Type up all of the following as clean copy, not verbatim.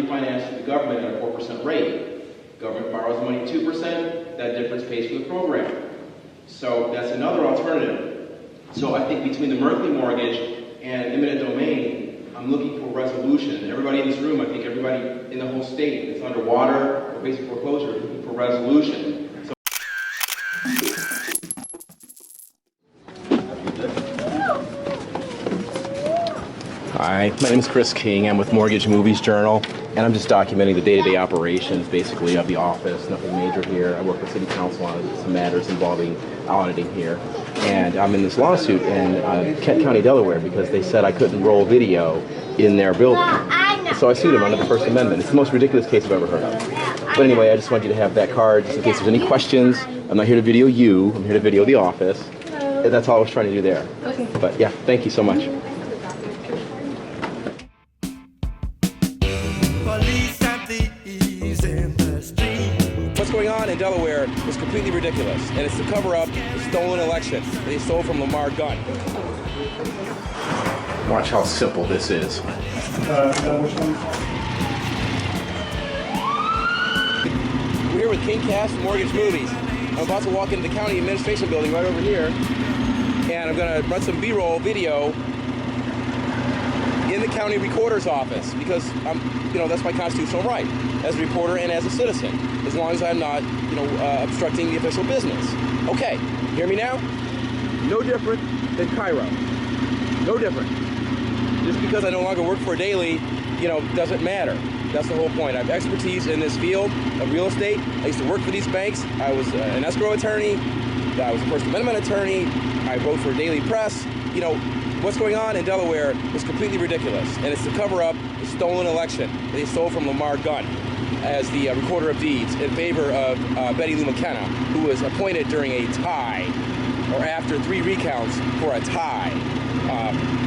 refinance to the government at a 4% rate. Government borrows money 2%, that difference pays for the program. So that's another alternative. So I think between the Merkley mortgage and eminent domain, I'm looking for resolution. Everybody in this room, I think everybody in the whole state that's underwater or basic foreclosure is looking for resolution. So Hi, my name is Chris King. I'm with Mortgage Movies Journal, and I'm just documenting the day-to-day operations, basically, of the office. Nothing major here. I work with City Council on some matters involving auditing here. And I'm in this lawsuit in Kent County, Delaware, because they said I couldn't roll video in their building. So I sued them under the First Amendment. It's the most ridiculous case I've ever heard of. But anyway, I just want you to have that card, just in case there's any questions. I'm not here to video you. I'm here to video the office. And that's all I was trying to do there. Okay. But yeah, thank you so much. What's going on in Delaware is completely ridiculous, and it's to cover up the stolen election that they stole from Lamar Gunn. Watch how simple this is. We're here with KingCast Mortgage Movies. I'm about to walk into the county administration building right over here, and I'm going to run some B-roll video in the county recorder's office, because that's my constitutional right as a reporter and as a citizen, as long as I'm not, obstructing the official business. Okay, hear me now? No different than KIRO. No different. Just because I no longer work for Daily, doesn't matter. That's the whole point. I have expertise in this field of real estate. I used to work for these banks. I was an escrow attorney. I was a First Amendment attorney. I wrote for Daily Press. What's going on in Delaware is completely ridiculous, and it's to cover up the stolen election that they stole from Lamar Gunn as the recorder of deeds in favor of Betty Lou McKenna, who was appointed during a tie, or after 3 recounts for a tie,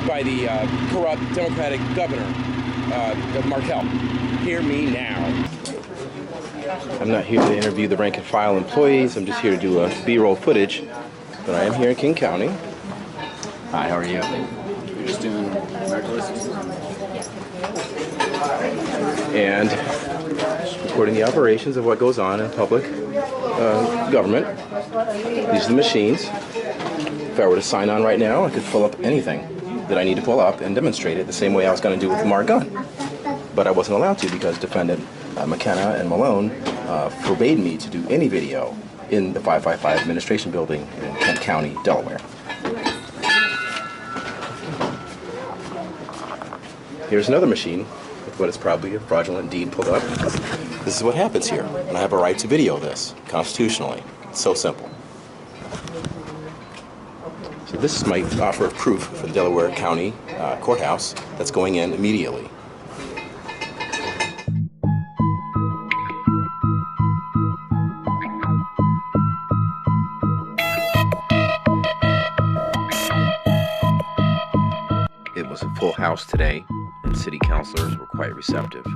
by the corrupt Democratic governor, Markell. Hear me now. I'm not here to interview the rank and file employees. I'm just here to do a B-roll footage, but I am here in King County. Hi, how are you? You're just doing reckless. And recording the operations of what goes on in public government. These are the machines. If I were to sign on right now, I could pull up anything that I need to pull up and demonstrate it the same way I was going to do with Lamar Gunn. But I wasn't allowed to because defendant McKenna and Malone forbade me to do any video in the 555 Administration Building in Kent County, Delaware. Here's another machine with what is probably a fraudulent deed pulled up. This is what happens here, and I have a right to video this constitutionally. It's so simple. So this is my offer of proof for the Delaware County Courthouse that's going in immediately. It was a full house today, and city councilors were quite receptive.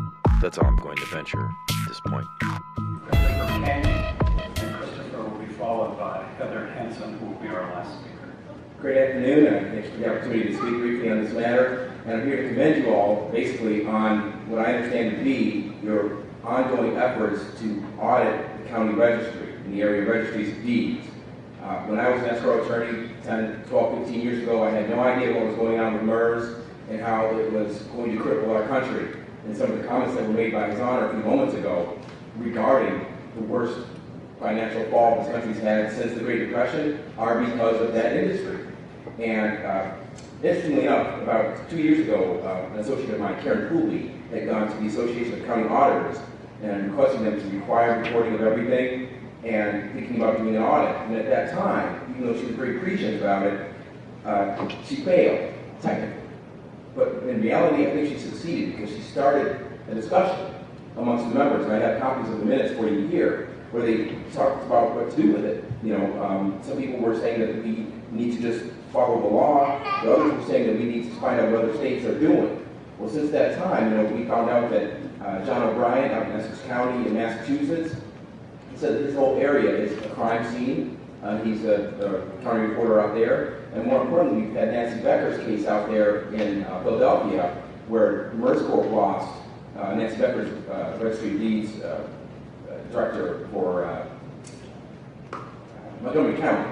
That's all I'm going to venture at this point. Christopher King and Christopher will be followed by Heather Henson, who will be our last speaker. Good afternoon, and thanks for the opportunity to speak briefly on this matter. And I'm here to commend you all, basically, on what I understand to be your ongoing efforts to audit the county registry in the area of registries of deeds. When I was an escrow attorney 10, 12, 15 years ago, I had no idea what was going on with MERS and how it was going to cripple our country. And some of the comments that were made by His Honor a few moments ago regarding the worst financial fall this country's had since the Great Depression are because of that industry. And interestingly enough, about 2 years ago, an associate of mine, Karen Cooley, had gone to the Association of County Auditors and requesting them to require recording of everything and thinking about doing an audit. And at that time, even though she was very prescient about it, she failed, technically. But in reality, I think she succeeded because she started a discussion amongst the members, and I have copies of the minutes for you here, where they talked about what to do with it. Some people were saying that we need to just follow the law. The others were saying that we need to find out what other states are doing. Well, since that time, we found out that John O'Brien out in Essex County in Massachusetts said that this whole area is a crime scene. He's a county reporter out there. And more importantly, we've had Nancy Becker's case out there in Philadelphia, where MERS Corp lost Nancy Becker's Registry of Deeds director for Montgomery County,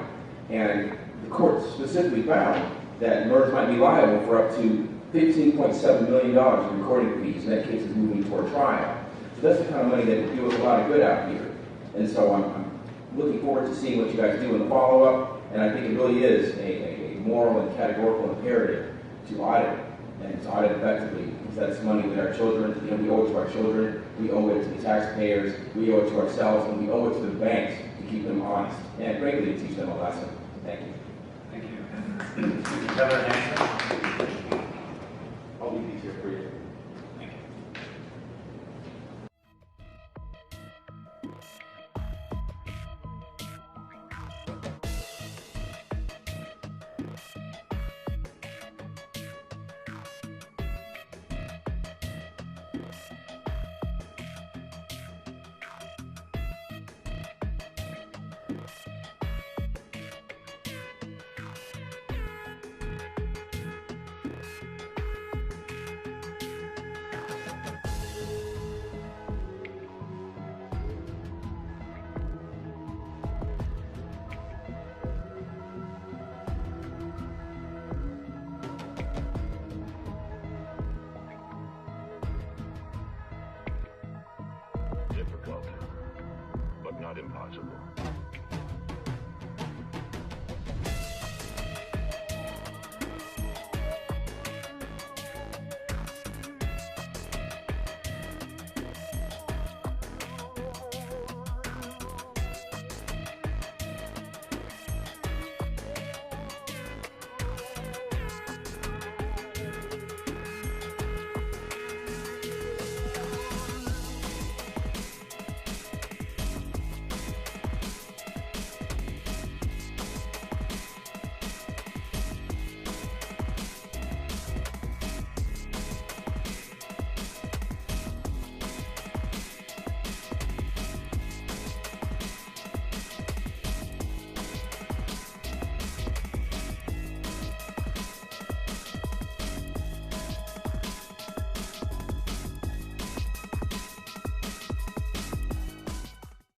and the court specifically found that MERS might be liable for up to $15.7 million in recording fees, and that case is moving toward trial. So that's the kind of money that would do us a lot of good out here. And so I'm looking forward to seeing what you guys do in the follow-up, and I think it really is a moral and categorical imperative to audit, and to audit effectively, because that's money that our children, we owe it to our children, we owe it to the taxpayers, we owe it to ourselves, and we owe it to the banks to keep them honest, and frankly, to teach them a lesson. Thank you. Thank you. Heather Hanson. I'll leave these here for you. Thank you. Difficult, but not impossible.